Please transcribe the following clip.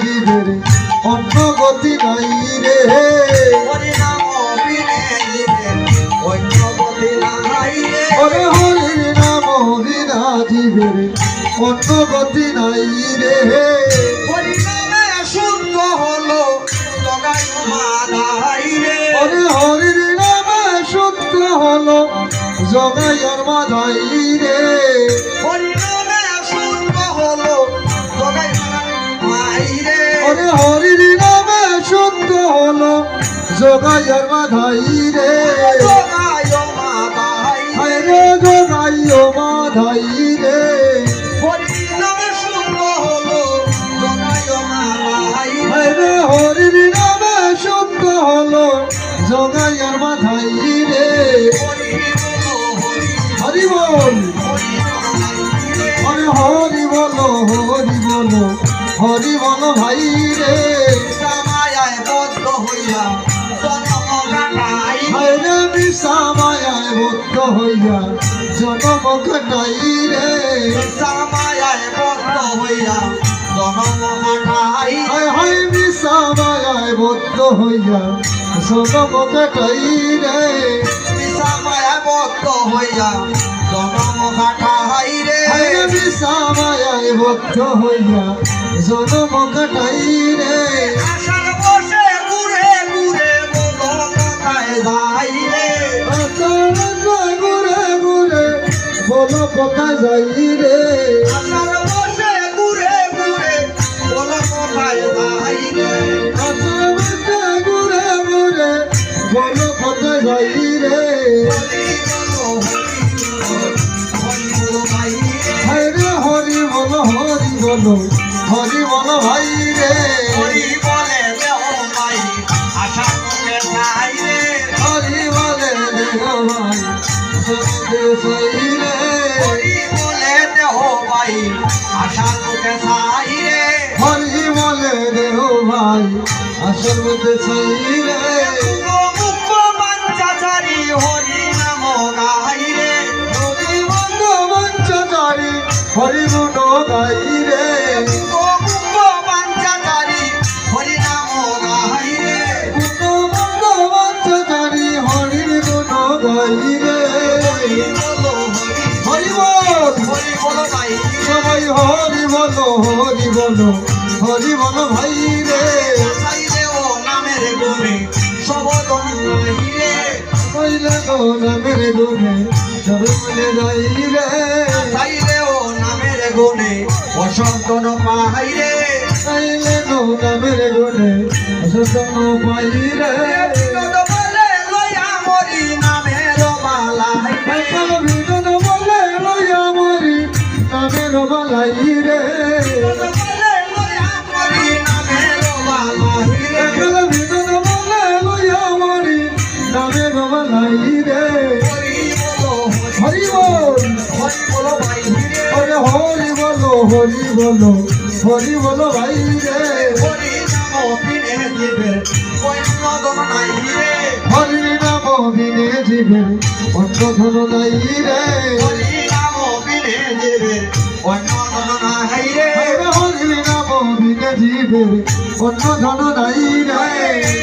জীবের অন্য গতি নাই রে হরি নাম বিনে জীবের অন্য গতি নাই রে ওরে হরির নাম বিনা জীবের অন্য গতি নাই রে হরি নামে শুদ্ধ হলো জগাই মাধাই রে ওরে হরির নামে শুদ্ধ হলো জগাইয়ার মাধাই রে হরি নামে শুদ্ধ হলো জগাই মাধাই রে ওরে হরির নামে শুদ্ধ হলো জগাইয়ার মাধাই রে জগাই মাধাই হায় রে জগাইও মাধাই রে হরি নামে শুদ্ধ হলো জগাই মাধাই হায় রে হরির নামে শুদ্ধ হলো জগাইয়ার মাধাই রে হরি বল আরে হরি বলো হরি বলো হরি বলো ভাই রে মায়ায় বদ্ধ হইয়া জন্ম কাটাই হায় রে বিশা মায়ায় বদ্ধ হইয়া জনম কাটাই রে মায়ায় বদ্ধ হইয়া জন্ম কাটাই হায় হায় বিশা মায়ায় বদ্ধ হইয়া জনম কাটাই রে মায়ায় বদ্ধ হইয়া জন্ম কাটাই রে হায় রে বিশা মায়ায় বদ্ধ হইয়া জনম কাটাই রে আশার বসে ঘুরে ঘুরে বলো কোথায় যাই রে ঘুরে ঘুরে বলো কোথায় যাই রে আশার বসে ঘুরে ঘুরে বলো কোথায় যাই রে ঘুরে ঘুরে বলো কোথায় যাই রে হায় রে হরি বলো হরি বলো হরি বলো ভাই রে হরি বলে দেহ ভাই সবে সাই রে হরি বলে দেহ ভাই আসল মধ্যে ছাই রে হরি নাম গাই রে হরি বন্ধ মঞ্চচারী হরি গুণ গাই রে হরি নাম গাই রে গুণ বন্ধ মঞ্চচারী হরির গুণ গাই রে হরি বল হরি বলো ভাই সবাই হরি বলো হরি বলো হরি বলো ভাই রে চাইলে ও নামের গুণে সবদন রে কইলে গো নামের গুণে সব মিলে যাই রে চাইলে ও নামের গুণে অসন্তন পাই রে কইলে গো নামের গুণে সতন পাই রে বলে লয়া মরি নামের মালাই একল বিদন বলে লইয়া মরি নামের বালাই রে বলে লয়া মরি নামের মালাই রে একল বিদন বলে লইয়া মরি নামের বালাই রে হরি হরি বল হরি বলো ভাই রে ওরে হরি বলো হরি বলো হরি বলো ভাই রে হরি নাম বিনে দিবে অন্য দন নাই রে হরি নাম বিনে জীবে অন্য ধন নাই রে হরি নাম বিনে দিবে অন্য দন নাই রে হরি নাম বিনে জীবে অন্য ধন নাই রে